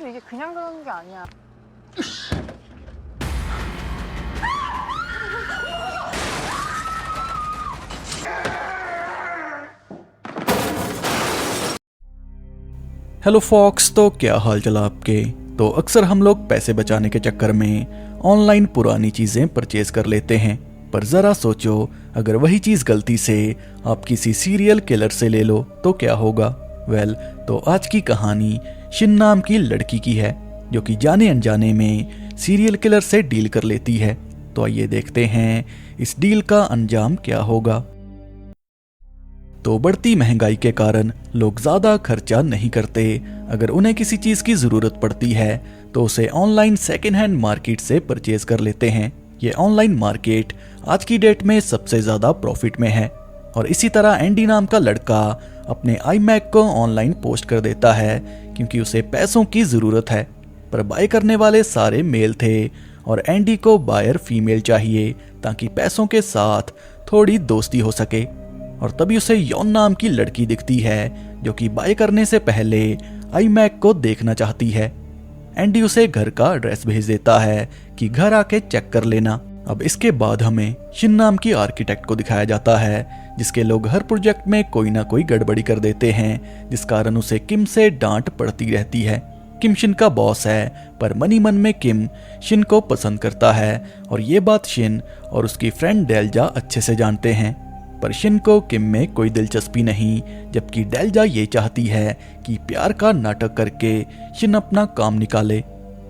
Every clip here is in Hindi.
사람이 이게 그냥 그러는 게 아니야. हेलो फॉक्स, तो क्या हाल चाल आपके। तो अक्सर हम लोग पैसे बचाने के चक्कर में ऑनलाइन पुरानी चीज़ें परचेज कर लेते हैं, पर ज़रा सोचो अगर वही चीज़ गलती से आप किसी सीरियल किलर से ले लो तो क्या होगा। तो आज की कहानी शिन नाम की लड़की की है जो कि जाने अनजाने में सीरियल किलर से डील कर लेती है। तो आइए देखते हैं इस डील का अंजाम क्या होगा। तो बढ़ती महंगाई के कारण लोग ज़्यादा खर्चा नहीं करते। अगर उन्हें किसी चीज़ की ज़रूरत पड़ती है तो उसे ऑनलाइन सेकेंड हैंड मार्केट से परचेज कर लेते हैं। ये ऑनलाइन मार्केट आज की डेट में सबसे ज़्यादा प्रॉफिट में है। और इसी तरह एंडी नाम का लड़का अपने iMac को ऑनलाइन पोस्ट कर देता है क्योंकि उसे पैसों की ज़रूरत है। पर बाय करने वाले सारे मेल थे और एंडी को बायर फीमेल चाहिए ताकि पैसों के साथ थोड़ी दोस्ती हो सके। और तभी उसे यॉन नाम की लड़की दिखती है जो कि बाय करने से पहले iMac को देखना चाहती है। एंडी उसे घर का एड्रेस भेज देता है कि घर आके चेक कर लेना। अब इसके बाद हमें शिन नाम की आर्किटेक्ट को दिखाया जाता है जिसके लोग हर प्रोजेक्ट में कोई ना कोई गड़बड़ी कर देते हैं, जिस कारण उसे किम से डांट पड़ती रहती है। किम शिन का बॉस है, पर मनी मन में किम शिन को पसंद करता है और ये बात शिन और उसकी फ्रेंड डेल्जा अच्छे से जानते हैं। पर शिन को किम में कोई दिलचस्पी नहीं, जबकि डेल्जा ये चाहती है कि प्यार का नाटक करके शिन अपना काम निकाले।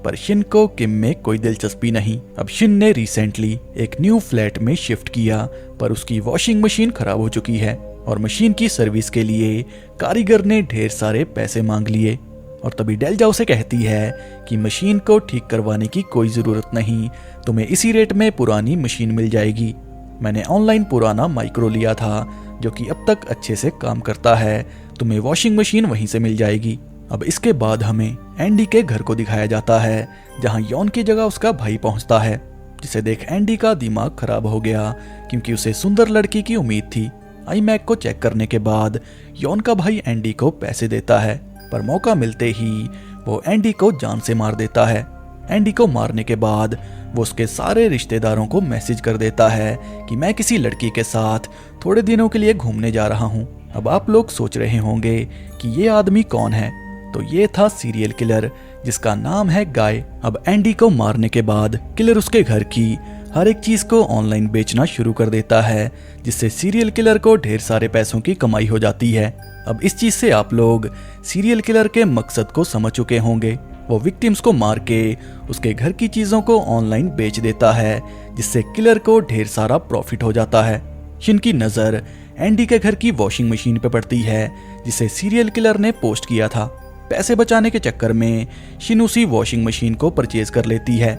पर शिन को किम में कोई दिलचस्पी नहीं। अब शिन ने रिसेंटली एक न्यू फ्लैट में शिफ्ट किया, पर उसकी वॉशिंग मशीन खराब हो चुकी है और मशीन की सर्विस के लिए कारीगर ने ढेर सारे पैसे मांग लिए। और तभी डेल्जा उसे कहती है कि मशीन को ठीक करवाने की कोई ज़रूरत नहीं, तुम्हें इसी रेट में पुरानी मशीन मिल जाएगी। मैंने ऑनलाइन पुराना माइक्रो लिया था जो कि अब तक अच्छे से काम करता है, तुम्हें वॉशिंग मशीन वहीं से मिल जाएगी। अब इसके बाद हमें एंडी के घर को दिखाया जाता है जहां यॉन की जगह उसका भाई पहुंचता है, जिसे देख एंडी का दिमाग खराब हो गया क्योंकि उसे सुंदर लड़की की उम्मीद थी। iMac को चेक करने के बाद यॉन का भाई एंडी को पैसे देता है, पर मौका मिलते ही वो एंडी को जान से मार देता है। एंडी को मारने के बाद वो उसके सारे रिश्तेदारों को मैसेज कर देता है कि मैं किसी लड़की के साथ थोड़े दिनों के लिए घूमने जा रहा हूँ। अब आप लोग सोच रहे होंगे कि ये आदमी कौन है, तो ये था सीरियल किलर जिसका नाम है गाय। अब एंडी को मारने के बाद किलर उसके घर की हर एक चीज को ऑनलाइन बेचना शुरू कर देता है, जिससे सीरियल किलर को ढेर सारे पैसों की कमाई हो जाती है। अब इस चीज से आप लोग सीरियल किलर के मकसद को समझ चुके होंगे। वो विक्टिम्स को मार के उसके घर की चीजों को ऑनलाइन बेच देता है, जिससे किलर को ढेर सारा प्रॉफिट हो जाता है। शिन की नजर एंडी के घर की वॉशिंग मशीन पे पड़ती है जिसे सीरियल किलर ने पोस्ट किया था। पैसे बचाने के चक्कर में शिन उसी वॉशिंग मशीन को परचेज कर लेती है,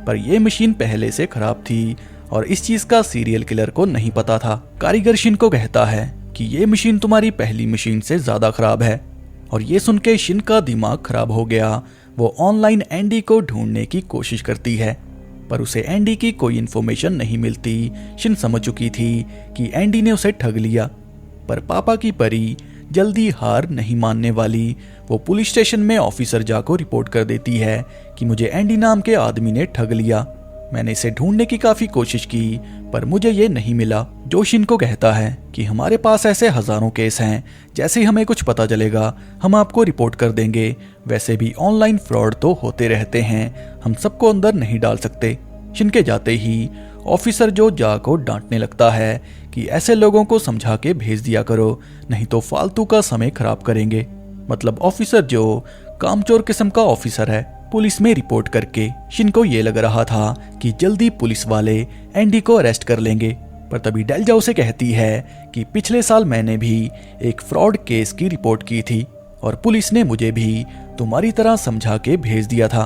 पर यह मशीन पहले से खराब थी और इस चीज का सीरियल किलर को नहीं पता था। कारीगर शिन को कहता है कि ये मशीन तुम्हारी पहली मशीन से ज्यादा खराब है। और ये सुन के शिन का दिमाग खराब हो गया। वो ऑनलाइन एंडी को ढूंढने की कोशिश करती है, पर उसे एंडी की कोई इन्फॉर्मेशन नहीं मिलती। शिन समझ चुकी थी कि एंडी ने उसे ठग लिया, पर पापा की परी जल्दी हार नहीं मानने वाली। वो पुलिस स्टेशन में ऑफिसर जा को रिपोर्ट कर देती है कि मुझे एंडी नाम के आदमी ने ठग लिया। मैंने इसे ढूंढने की काफी कोशिश की, पर मुझे ये नहीं मिला। जो शिन को कहता है कि हमारे पास ऐसे हजारों केस हैं, जैसे ही हमें कुछ पता चलेगा हम आपको रिपोर्ट कर देंगे। वैसे भी ऑनलाइन फ्रॉड तो होते रहते हैं, हम सबको अंदर नहीं डाल सकते। शिन के जाते ही ऑफिसर जो जा को डांटने लगता है कि ऐसे लोगों को समझा के भेज दिया करो, नहीं तो फालतू का समय खराब करेंगे। मतलब ऑफिसर जो कामचोर किस्म का ऑफिसर है। पुलिस में रिपोर्ट करके शिन को ये लग रहा था कि जल्दी पुलिस वाले एंडी को अरेस्ट कर लेंगे, पर तभी डेल्जा उसे कहती है कि पिछले साल मैंने भी एक फ्रॉड केस की रिपोर्ट की थी और पुलिस ने मुझे भी तुम्हारी तरह समझा के भेज दिया था,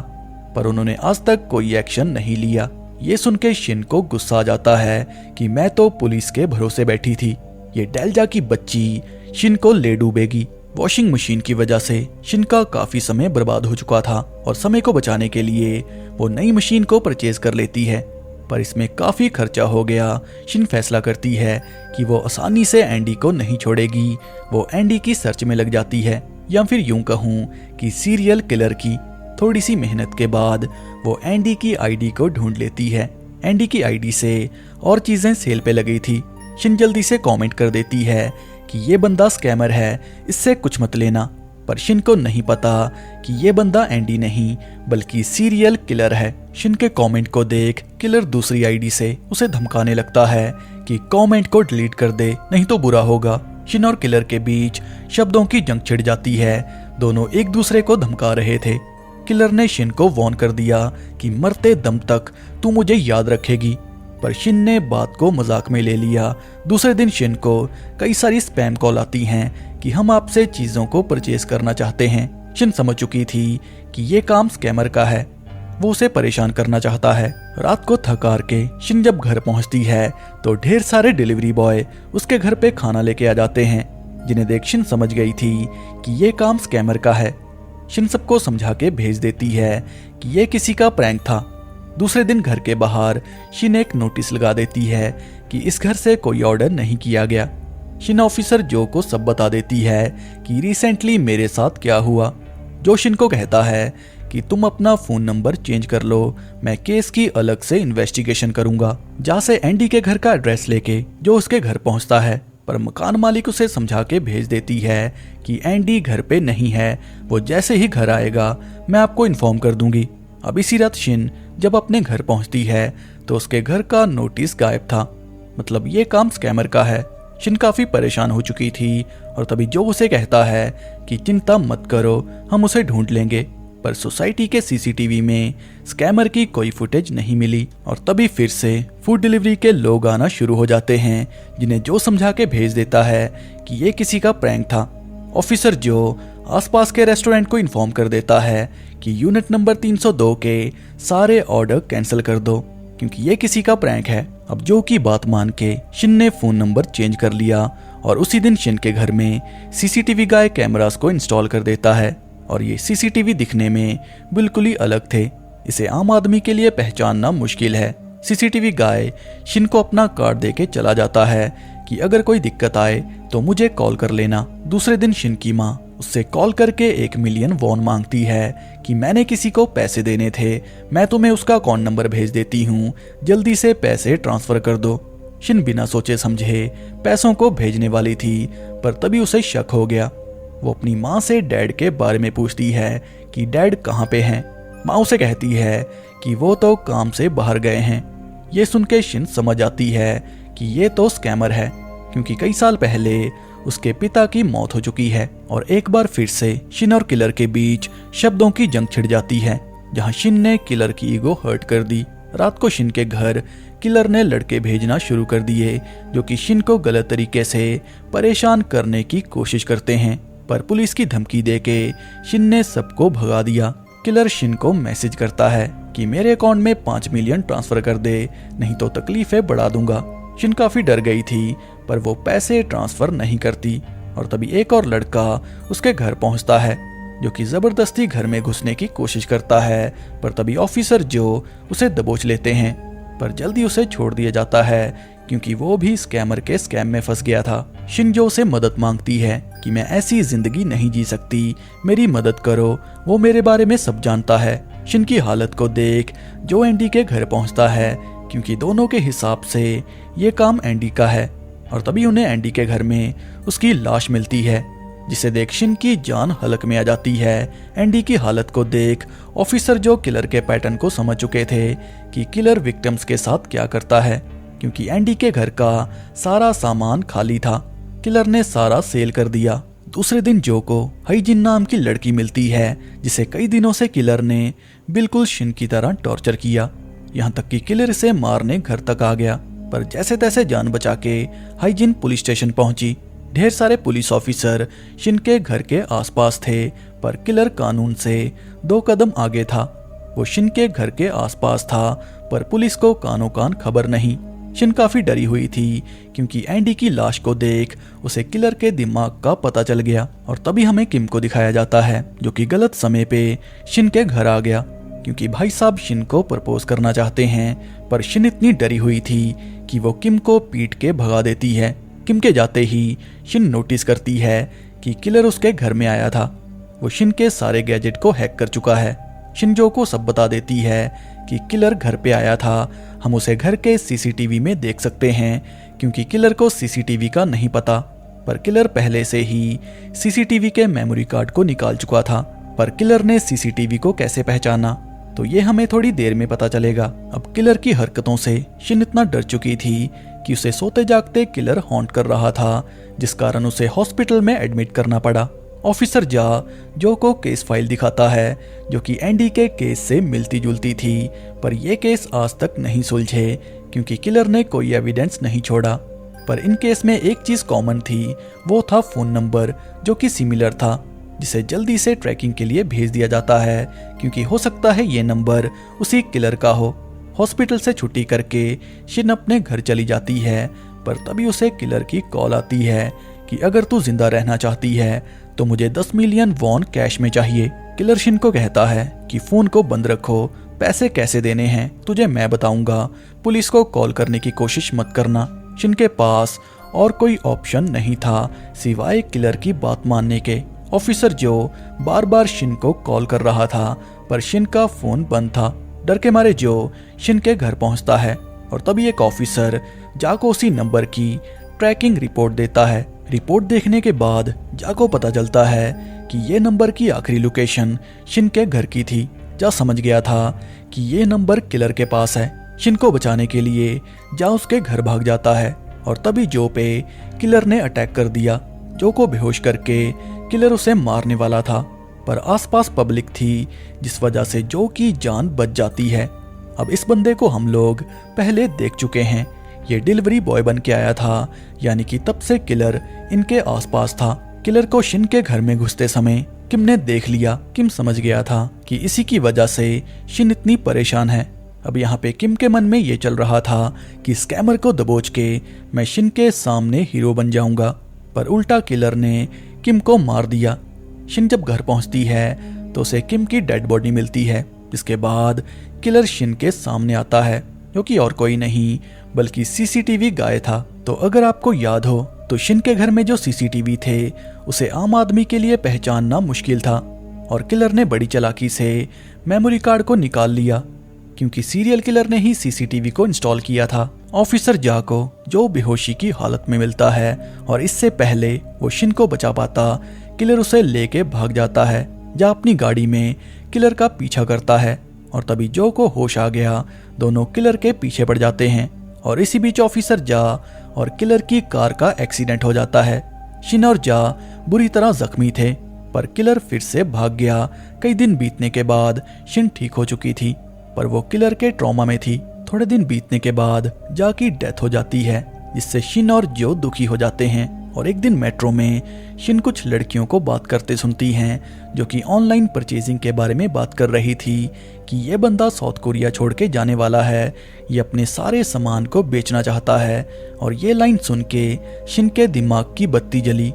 पर उन्होंने आज तक कोई एक्शन नहीं लिया। ये सुन के शिन को गुस्सा आ जाता है कि मैं तो पुलिस के भरोसे बैठी थी, ये डेल्जा की बच्ची शिन को ले डूबेगी। वॉशिंग मशीन की वजह से शिन का काफी समय बर्बाद हो चुका था और समय को बचाने के लिए वो नई मशीन को परचेज कर लेती है, पर इसमें काफी खर्चा हो गया। शिन फैसला करती है कि वो आसानी से एंडी को नहीं छोड़ेगी। वो एंडी की सर्च में लग जाती है, या फिर यूं कहूं कि सीरियल किलर की। थोड़ी सी मेहनत के बाद वो एंडी की आईडी को ढूंढ लेती है। एंडी की आईडी से और चीजें सेल पे लगी थी। शिन जल्दी से कमेंट कर देती है कि ये बंदा स्कैमर है, इससे कुछ मत लेना। पर शिन को नहीं पता कि ये बंदा एंडी नहीं बल्कि सीरियल किलर है। शिन के कमेंट को देख किलर दूसरी आईडी से उसे धमकाने लगता है कि कमेंट को डिलीट कर दे, नहीं तो बुरा होगा। शिन और किलर के बीच शब्दों की जंग छिड़ जाती है। दोनों एक दूसरे को धमका रहे थे। किलर ने शिन को वार्न कर दिया कि मरते दम तक तू मुझे याद रखेगी, पर शिन ने बात को मजाक में ले लिया। दूसरे दिन शिन को कई सारी स्पैम कॉल आती हैं कि हम आपसे चीजों को परचेज करना चाहते हैं। शिन समझ चुकी थी कि ये काम स्कैमर का है, वो उसे परेशान करना चाहता है। रात को थक हार के शिन जब घर पहुंचती है तो ढेर सारे डिलीवरी बॉय उसके घर पे खाना लेके आ जाते हैं, जिन्हें देख शिन समझ गई थी कि ये काम स्कैमर का है। शिन सबको समझा के भेज देती है कि ये किसी का प्रैंक था। दूसरे दिन घर के बाहर शिन एक नोटिस लगा देती है कि इस घर से कोई ऑर्डर नहीं किया गया। शिन ऑफिसर जो को सब बता देती है कि रिसेंटली मेरे साथ क्या हुआ। जो शिन को कहता है कि तुम अपना फोन नंबर चेंज कर लो, मैं केस की अलग से इन्वेस्टिगेशन करूंगा। जहाँ से एंडी के घर का एड्रेस लेके जो उसके घर पहुंचता है, पर मकान मालिक उसे समझा के भेज देती है कि एंडी घर पे नहीं है, वो जैसे ही घर आएगा मैं आपको इन्फॉर्म कर दूंगी। अब इसी रात शिन जब अपने घर पहुंचती है तो उसके घर का नोटिस गायब था, मतलब ये काम स्कैमर का है। शिन काफी परेशान हो चुकी थी और तभी जो उसे कहता है कि चिंता मत करो, हम उसे ढूंढ लेंगे। पर सोसाइटी के सीसीटीवी में स्कैमर की कोई फुटेज नहीं मिली और तभी फिर से फूड डिलीवरी के लोग आना शुरू हो जाते हैं, जिन्हें जो समझा के भेज देता है कि ये किसी का प्रैंक था। ऑफिसर जो आसपास के रेस्टोरेंट को इन्फॉर्म कर देता है कि यूनिट नंबर 302 के सारे ऑर्डर कैंसिल कर दो क्योंकि ये किसी का प्रैंक है। अब जो की बात मान के शिन ने फोन नंबर चेंज कर लिया और उसी दिन शिन के घर में सीसीटीवी गाय कैमरास को इंस्टॉल कर देता है। और ये सीसीटीवी दिखने में बिल्कुल ही अलग थे, इसे आम आदमी के लिए पहचानना मुश्किल है। सीसीटीवी गाय शिन को अपना कार्ड देके चला जाता है कि अगर कोई दिक्कत आए तो मुझे कॉल कर लेना। दूसरे दिन शिन की माँ उससे कॉल करके 1 मिलियन वॉन मांगती है कि मैंने किसी को पैसे देने थे, मैं तुम्हें उसका अकाउंट नंबर भेज देती हूँ, जल्दी से पैसे ट्रांसफर कर दो। शिन बिना सोचे समझे पैसों को भेजने वाली थी, पर तभी उसे शक हो गया। वो अपनी माँ से डैड के बारे में पूछती है कि डैड कहाँ पे हैं। माँ उसे कहती है कि वो तो काम से बाहर गए हैं। ये सुन के शिन समझ आती है कि ये तो स्कैमर है, क्योंकि कई साल पहले उसके पिता की मौत हो चुकी है। और एक बार फिर से शिन और किलर के बीच शब्दों की जंग छिड़ जाती है, जहाँ शिन ने किलर की ईगो हर्ट कर दी। रात को शिन के घर किलर ने लड़के भेजना शुरू कर दिए जो कि शिन को गलत तरीके से परेशान करने की कोशिश करते हैं, पर पुलिस की धमकी देके शिन ने सबको भगा दिया। किलर शिन को मैसेज करता है कि मेरे अकाउंट में 5 मिलियन ट्रांसफर कर दे, नहीं तो तकलीफें बढ़ा दूंगा। शिन काफी डर गई थी, पर वो पैसे ट्रांसफर नहीं करती। और तभी एक और लड़का उसके घर पहुंचता है जो कि जबरदस्ती घर में घुसने की कोशिश करता है, पर तभी ऑफिसर जो उसे दबोच लेते हैं, पर जल्दी उसे छोड़ दिया जाता है क्योंकि वो भी स्कैमर के स्कैम में फंस गया था। शिन जो उसे मदद मांगती है कि मैं ऐसी जिंदगी नहीं जी सकती, मेरी मदद करो, वो मेरे बारे में सब जानता है। शिन की हालत को देख जो एंडी के घर पहुंचता है, क्योंकि दोनों के हिसाब से ये काम एंडी का है। और तभी उन्हें एंडी के घर में उसकी लाश मिलती है, जिसे देख शिन की जान हलक में आ जाती है। एंडी की हालत को देख ऑफिसर जो किलर के पैटर्न को समझ चुके थे कि किलर विक्टिम्स के साथ क्या करता है, क्योंकि एंडी के घर का सारा सामान खाली था, किलर ने सारा सेल कर दिया। दूसरे दिन जो को हाइजिन नाम की लड़की मिलती है, जिसे कई दिनों से किलर ने बिल्कुल शिन की तरह टॉर्चर किया, यहाँ तक कि किलर इसे मारने घर तक आ गया। पर जैसे तैसे जान बचा के हाइजिन पुलिस स्टेशन पहुंची। ढेर सारे पुलिस ऑफिसर शिन के घर के आसपास थे, पर किलर कानून से 2 कदम आगे था। वो शिन के घर के आसपास था, पर पुलिस को कानों कान खबर नहीं। शिन काफी डरी हुई थी, क्योंकि एंडी की लाश को देख उसे किलर के दिमाग का पता चल गया। और तभी हमें किम को दिखाया जाता है, जो कि गलत समय पे शिन के घर आ गया, क्योंकि भाई साहब शिन को प्रपोज करना चाहते हैं। पर शिन इतनी डरी हुई थी कि वो किम को पीट के भगा देती है। किम के जाते ही शिन नोटिस करती है कि किलर उसके घर में आया था। वो शिन के सारे गैजेट को हैक कर चुका है। शिनजो को सब बता देती है कि किलर घर पे आया था, हम उसे घर के सीसीटीवी में देख सकते हैं, क्योंकि किलर को सीसीटीवी का नहीं पता। पर किलर पहले से ही सीसीटीवी के मेमोरी कार्ड को निकाल चुका था। पर किलर ने सीसीटीवी को कैसे पहचाना, तो ये हमें थोड़ी देर में पता चलेगा। अब किलर की हरकतों से शिन इतना डर चुकी थी कि उसे सोते जागते किलर हॉन्ट कर रहा था, जिस कारण उसे हॉस्पिटल में एडमिट करना पड़ा। ऑफिसर जो को केस फाइल दिखाता है, जो कि एंडी के केस से मिलती जुलती थी, पर यह केस आज तक नहीं सुलझे क्योंकि किलर ने कोई एविडेंस नहीं छोड़ा। पर इन केस में एक चीज कॉमन थी, वो था फोन नंबर, जो कि सिमिलर था, जिसे जल्दी से ट्रैकिंग के लिए भेज दिया जाता है, क्योंकि हो सकता है ये नंबर उसी किलर का हो। हॉस्पिटल से छुट्टी करके शिन अपने घर चली जाती है, पर तभी उसे किलर की कॉल आती है कि अगर तू जिंदा रहना चाहती है तो मुझे 10 मिलियन वॉन कैश में चाहिए। किलर शिन को कहता है कि फोन को बंद रखो, पैसे कैसे देने हैं तुझे मैं बताऊंगा, पुलिस को कॉल करने की कोशिश मत करना। शिन के पास और कोई ऑप्शन नहीं था सिवाय किलर की बात मानने के। ऑफिसर बार बार शिन को कॉल कर रहा था, पर शिन का फोन बंद था। डर के मारे शिन के घर पहुंचता है और तभी एक ऑफिसर को उसी नंबर की ट्रैकिंग रिपोर्ट देता है। रिपोर्ट देखने के बाद को पता चलता है कि ये नंबर की आखिरी लोकेशन शिन के घर की थी। समझ गया था कि ये नंबर किलर के पास है। शिन को बचाने के लिए उसके घर भाग जाता है और तभी पे किलर ने अटैक कर दिया। को बेहोश करके किलर उसे मारने वाला था, पर आसपास पब्लिक थी, जिस वजह से की जान बच जाती है। अब इस बंदे को हम लोग पहले देख चुके हैं, ये डिलीवरी बॉय बन के आया था, यानी कि तब से किलर इनके आसपास था। किलर को शिन के घर में घुसते समय किम ने देख लिया। किम समझ गया था कि इसी की वजह से शिन इतनी परेशान है। अब यहाँ पे किम के मन में ये चल रहा था कि स्कैमर को दबोच के मैं शिन के सामने हीरो बन जाऊंगा, पर उल्टा किलर ने किम को मार दिया। शिन जब घर पहुंचती है तो उसे किम की डेड बॉडी मिलती है, जिसके बाद किलर शिन के सामने आता है, जो कि और कोई नहीं बल्कि सीसीटीवी गाय था। तो अगर आपको याद हो तो शिन के घर में जो सीसीटीवी थे उसे आम आदमी के लिए पहचानना मुश्किल था, और किलर ने बड़ी चालाकी से मेमोरी कार्ड को निकाल लिया, क्योंकि सीरियल किलर ने ही सीसीटीवी को इंस्टॉल किया था। ऑफिसर को बेहोशी की हालत में मिलता है, और इससे पहले वो शिन को बचा पाता किलर उसे लेके भाग जाता है। अपनी गाड़ी में किलर का पीछा करता है, और तभी को होश आ गया। दोनों किलर के पीछे पड़ जाते हैं, और इसी बीच ऑफिसर और किलर की कार का एक्सीडेंट हो जाता है। शिन और बुरी तरह जख्मी थे, पर किलर फिर से भाग गया। कई दिन बीतने के बाद शिन ठीक हो चुकी थी, पर वो किलर के ट्रॉमा में थी। थोड़े दिन बीतने के बाद की डेथ हो जाती है, जिससे शिन और दुखी हो जाते हैं। और एक दिन मेट्रो में शिन कुछ लड़कियों को बात करते सुनती हैं, जो कि ऑनलाइन परचेजिंग के बारे में बात कर रही थी कि ये बंदा साउथ कोरिया छोड़ के जाने वाला है, ये अपने सारे सामान को बेचना चाहता है। और ये लाइन सुन के शिन के दिमाग की बत्ती जली,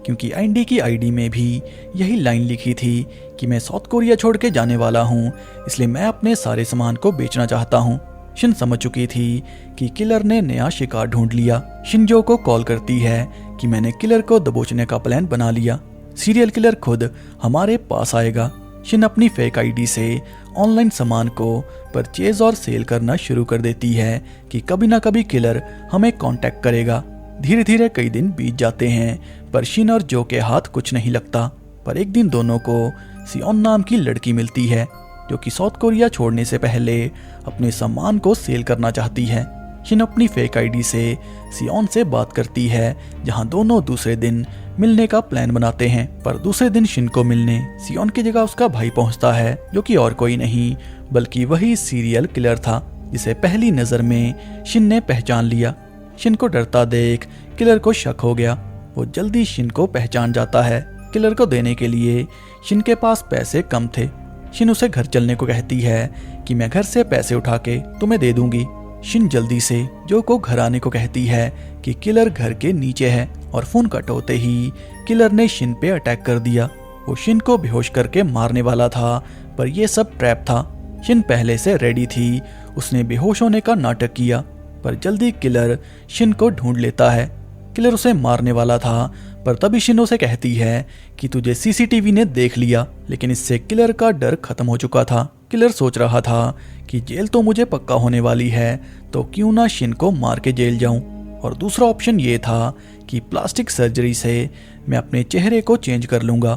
क्योंकि एंडी की आईडी में भी यही लाइन लिखी थी कि मैं साउथ कोरिया छोड़ के जाने वाला हूँ, इसलिए मैं अपने सारे सामान को बेचना चाहता हूँ। शिन समझ चुकी थी कि किलर ने नया शिकार ढूंढ लिया। शिनजो को कॉल करती है कि मैंने किलर को दबोचने का प्लान बना लिया, सीरियल किलर खुद हमारे पास आएगा। शिन अपनी फेक आईडी से ऑनलाइन सामान को परचेज और सेल करना शुरू कर देती है कि कभी ना कभी किलर हमें कांटेक्ट करेगा। धीरे धीरे कई दिन बीत जाते हैं, पर शिन और के हाथ कुछ नहीं लगता। पर एक दिन दोनों को सियोन नाम की लड़की मिलती है, जो कि साउथ कोरिया छोड़ने से पहले अपने सामान को सेल करना चाहती है। शिन अपनी फेक आईडी से सियोन से बात करती है, जहां दोनों दूसरे दिन मिलने का प्लान बनाते हैं। पर दूसरे दिन शिन को मिलने सियोन की जगह उसका भाई पहुंचता है, जो कि और कोई नहीं बल्कि वही सीरियल किलर था, जिसे पहली नजर में शिन ने पहचान लिया। शिन को डरता देख किलर को शक हो गया। वो जल्दी शिन को पहचान जाता है। किलर को देने के लिए शिन के पास पैसे कम थे। शिन उसे घर चलने को कहती है कि मैं घर से पैसे उठा के तुम्हें दे दूंगी। शिन जल्दी से को घर आने को कहती है कि किलर घर के नीचे है, और फोन कट होते ही किलर ने शिन पे अटैक कर दिया। वो शिन को बेहोश करके मारने वाला था, पर यह सब ट्रैप था। शिन पहले से रेडी थी, उसने बेहोश होने का नाटक किया, पर जल्दी किलर शिन को ढूंढ लेता है। किलर उसे मारने वाला था, पर तभी शिन उसे कहती है कि तुझे सीसीटीवी ने देख लिया। लेकिन इससे किलर का डर खत्म हो चुका था। किलर सोच रहा था कि जेल तो मुझे पक्का होने वाली है, तो क्यों ना शिन को मार के जेल जाऊं। और दूसरा ऑप्शन ये था कि प्लास्टिक सर्जरी से मैं अपने चेहरे को चेंज कर लूंगा,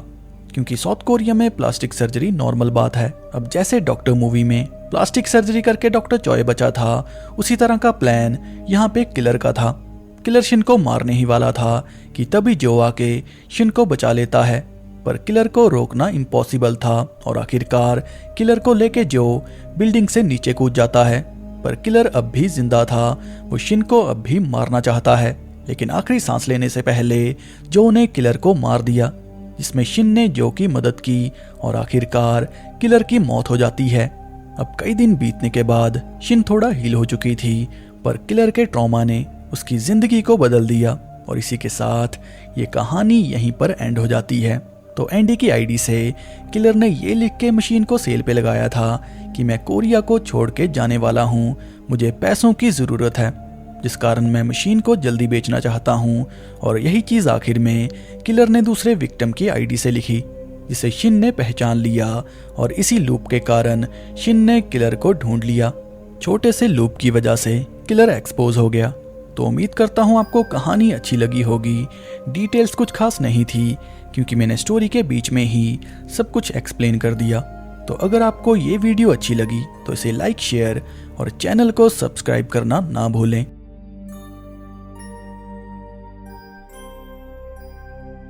क्योंकि साउथ कोरिया में प्लास्टिक सर्जरी नॉर्मल बात है। अब जैसे डॉक्टर मूवी में प्लास्टिक सर्जरी करके डॉक्टर चॉय बचा था, उसी तरह का प्लान यहाँ पे किलर का था। किलर शिन को मारने ही वाला था कि तभी जो आके शिन को बचा लेता है, पर किलर को रोकना इम्पॉसिबल था और आखिरकार किलर को लेके जो बिल्डिंग से नीचे कूद जाता है। पर किलर अब भी जिंदा था, वो शिन को अब भी मारना चाहता है, लेकिन आखिरी सांस लेने से पहले जो ने किलर को मार दिया, जिसमें शिन ने जो की मदद की और आखिरकार किलर की मौत हो जाती है। अब कई दिन बीतने के बाद शिन थोड़ा हील हो चुकी थी, पर किलर के ट्रॉमा ने उसकी जिंदगी को बदल दिया और इसी के साथ ये कहानी यहीं पर एंड हो जाती है। तो एंडी की आईडी से किलर ने ये लिख के मशीन को सेल पे लगाया था कि मैं कोरिया को छोड़ के जाने वाला हूँ, मुझे पैसों की ज़रूरत है, जिस कारण मैं मशीन को जल्दी बेचना चाहता हूँ। और यही चीज़ आखिर में किलर ने दूसरे विक्टिम की आईडी से लिखी, जिसे शिन ने पहचान लिया और इसी लूप के कारण शिन ने किलर को ढूंढ लिया। छोटे से लूप की वजह से किलर एक्सपोज हो गया। तो उम्मीद करता हूँ आपको कहानी अच्छी लगी होगी। डिटेल्स कुछ खास नहीं थी, क्योंकि मैंने स्टोरी के बीच में ही सब कुछ एक्सप्लेन कर दिया। तो अगर आपको ये वीडियो अच्छी लगी तो इसे लाइक, शेयर और चैनल को सब्सक्राइब करना ना भूलें।